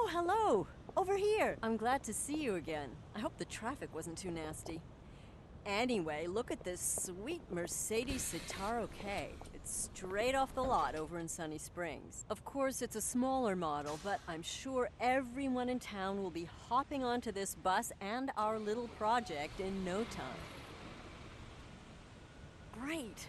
hello! Over here! I'm glad to see you again. I hope the traffic wasn't too nasty. Anyway, look at this sweet Mercedes Citaro K. It's straight off the lot over in Sunny Springs. Of course, it's a smaller model, but I'm sure everyone in town will be hopping onto this bus and our little project in no time. Great!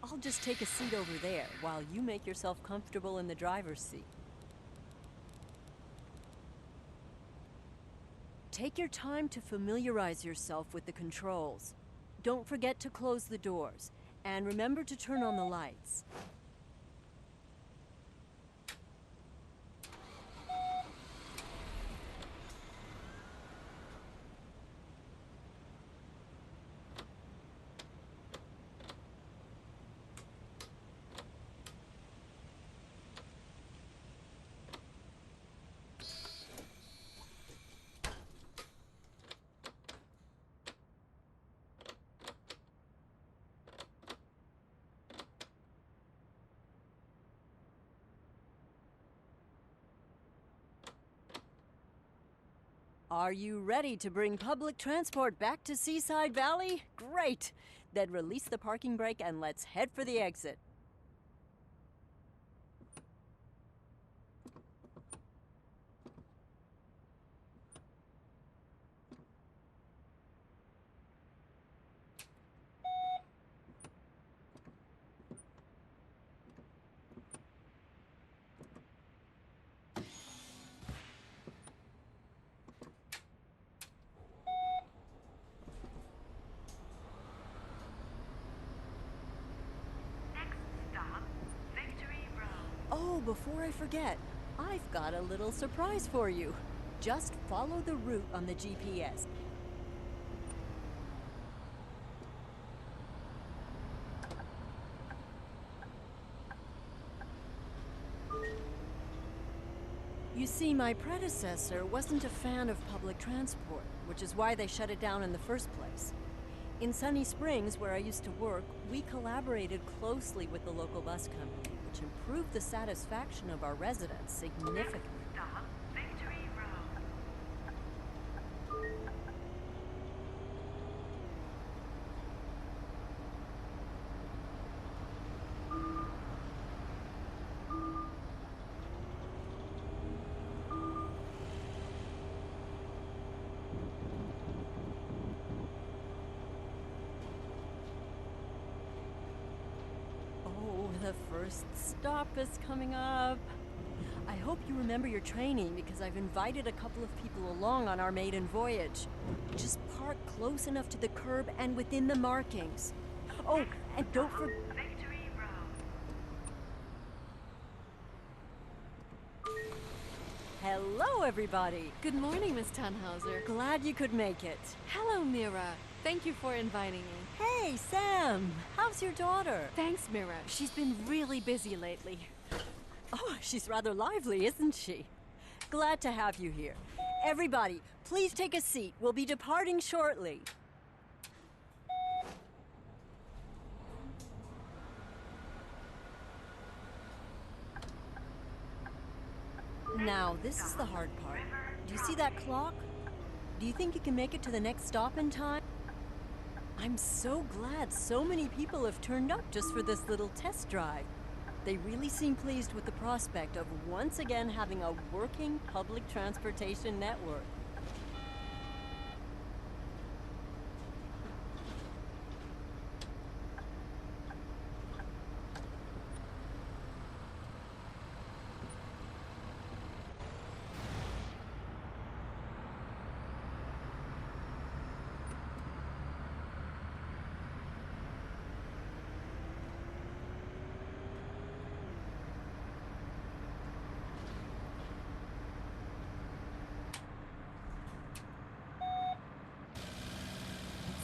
I'll just take a seat over there while you make yourself comfortable in the driver's seat. Take your time to familiarize yourself with the controls. Don't forget to close the doors, and remember to turn on the lights. Are you ready to bring public transport back to Seaside Valley? Great! Then release the parking brake and let's head for the exit. Oh, before I forget, I've got a little surprise for you. Just follow the route on the GPS. You see, my predecessor wasn't a fan of public transport, which is why they shut it down in the first place. In Sunny Springs, where I used to work, we collaborated closely with the local bus company, which improved the satisfaction of our residents significantly. Stop, Victory Road. Oh, the first stop is coming up. I hope you remember your training because I've invited a couple of people along on our maiden voyage. Just park close enough to the curb and within the markings. Oh, and don't forget. Victory Road. Hello, everybody. Good morning, Miss Tannhauser. Glad you could make it. Hello, Mira. Thank you for inviting me. Hey, Sam. How's your daughter? Thanks, Mira. She's been really busy lately. Oh, she's rather lively, isn't she? Glad to have you here. Everybody, please take a seat. We'll be departing shortly. Now, this is the hard part. Do you see that clock? Do you think you can make it to the next stop in time? I'm so glad so many people have turned up just for this little test drive. They really seem pleased with the prospect of once again having a working public transportation network.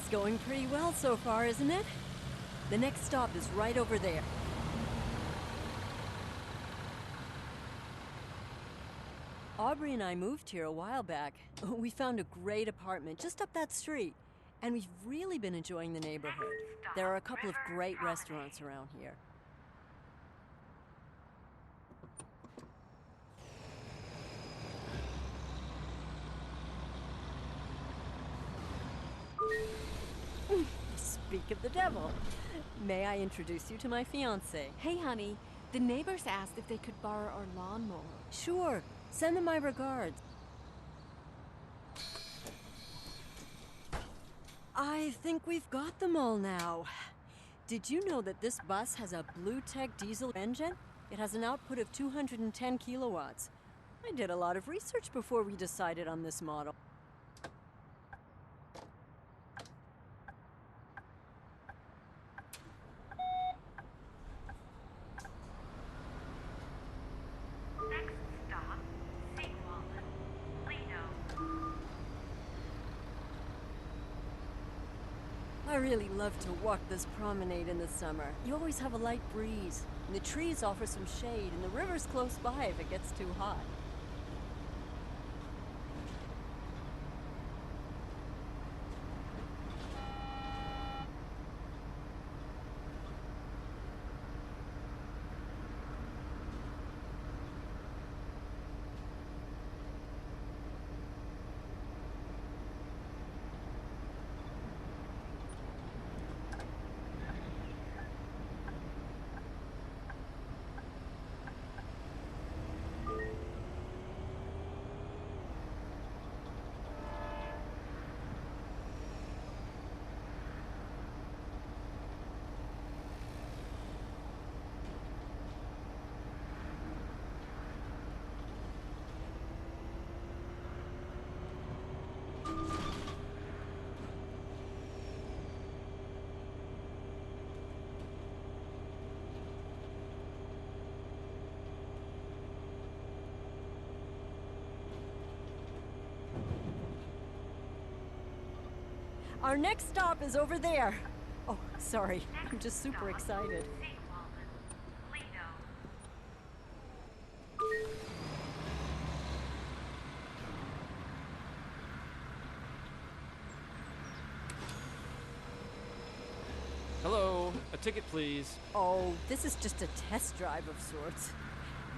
It's going pretty well so far, isn't it? The next stop is right over there. Aubrey and I moved here a while back. We found a great apartment just up that street, and we've really been enjoying the neighborhood. There are a couple of great restaurants around here. Speak of the devil. May I introduce you to my fiance? Hey, honey. The neighbors asked if they could borrow our lawnmower. Sure. Send them my regards. I think we've got them all now. Did you know that this bus has a Blue-Tech diesel engine? It has an output of 210 kilowatts. I did a lot of research before we decided on this model. Next stop, Seawallen, Lido. I really love to walk this promenade in the summer. You always have a light breeze, and the trees offer some shade, and the river's close by if it gets too hot. Our next stop is over there. Oh, sorry. I'm just super excited. Seawallen, Lido. Hello, a ticket please. Oh, this is just a test drive of sorts.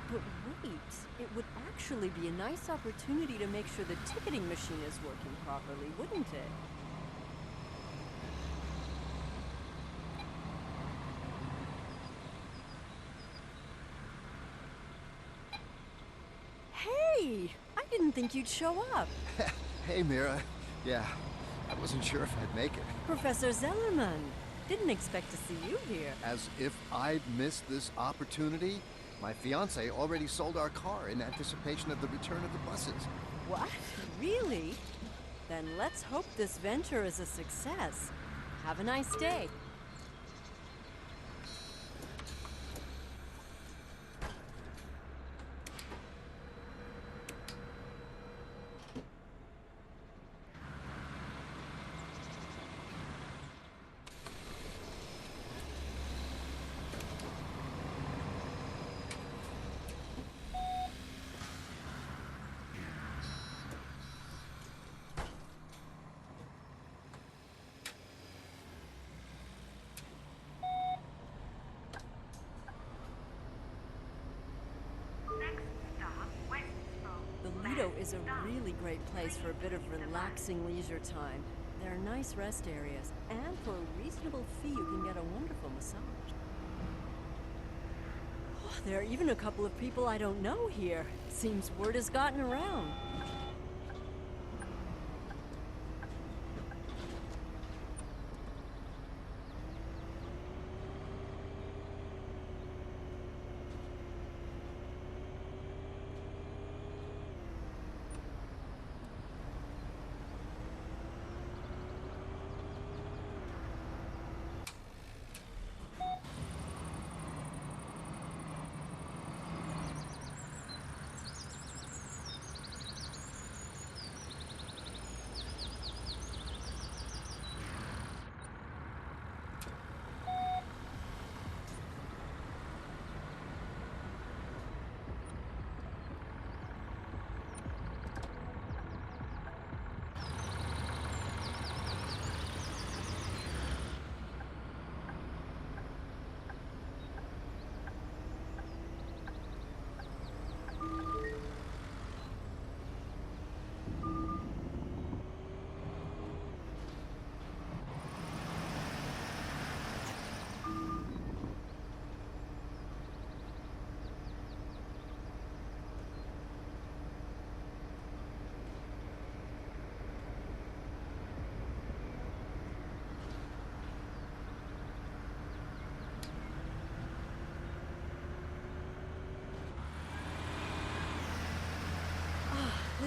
But wait, it would actually be a nice opportunity to make sure the ticketing machine is working properly, wouldn't it? Hey! I didn't think you'd show up. Hey, Mira. Yeah, I wasn't sure if I'd make it. Professor Zellerman. Didn't expect to see you here. As if I'd missed this opportunity. My fiance already sold our car in anticipation of the return of the buses. What? Really? Then let's hope this venture is a success. Have a nice day. Next stop, Westsboro. The Lido is a really great place for a bit of relaxing leisure time. There are nice rest areas, and for a reasonable fee you can get a wonderful massage. Oh, there are even a couple of people I don't know here. Seems word has gotten around.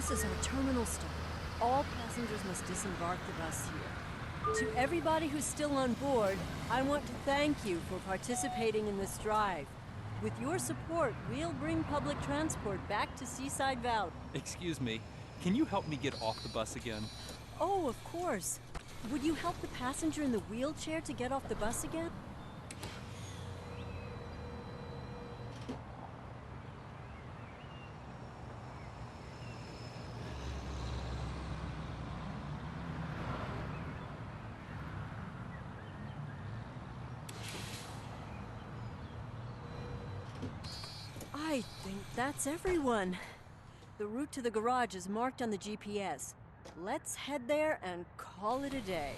This is our terminal stop. All passengers must disembark the bus here. To everybody who's still on board, I want to thank you for participating in this drive. With your support, we'll bring public transport back to Seaside Valley. Excuse me, can you help me get off the bus again? Oh, of course. Would you help the passenger in the wheelchair to get off the bus again? I think that's everyone. The route to the garage is marked on the GPS. Let's head there and call it a day.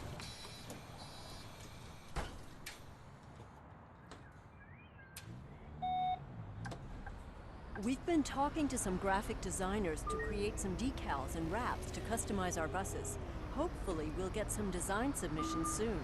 We've been talking to some graphic designers to create some decals and wraps to customize our buses. Hopefully, we'll get some design submissions soon.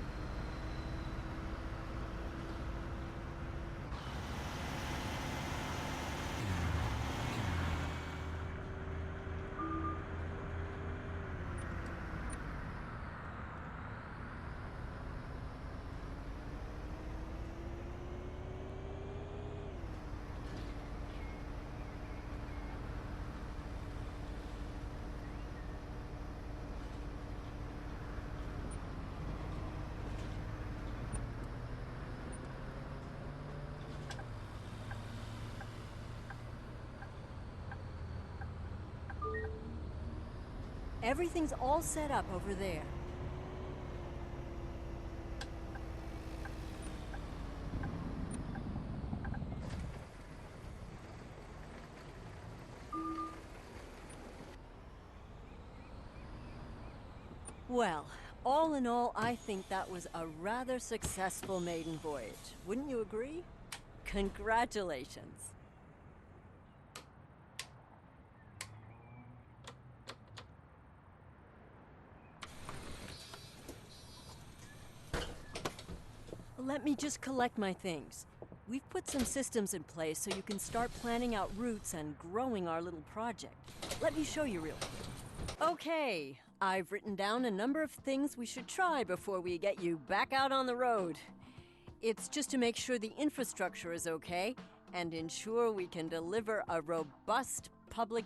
Everything's all set up over there. Well, all in all, I think that was a rather successful maiden voyage. Wouldn't you agree? Congratulations. Let me just collect my things. We've put some systems in place so you can start planning out routes and growing our little project. Let me show you real quick. Okay, I've written down a number of things we should try before we get you back out on the road. It's just to make sure the infrastructure is okay and ensure we can deliver a robust public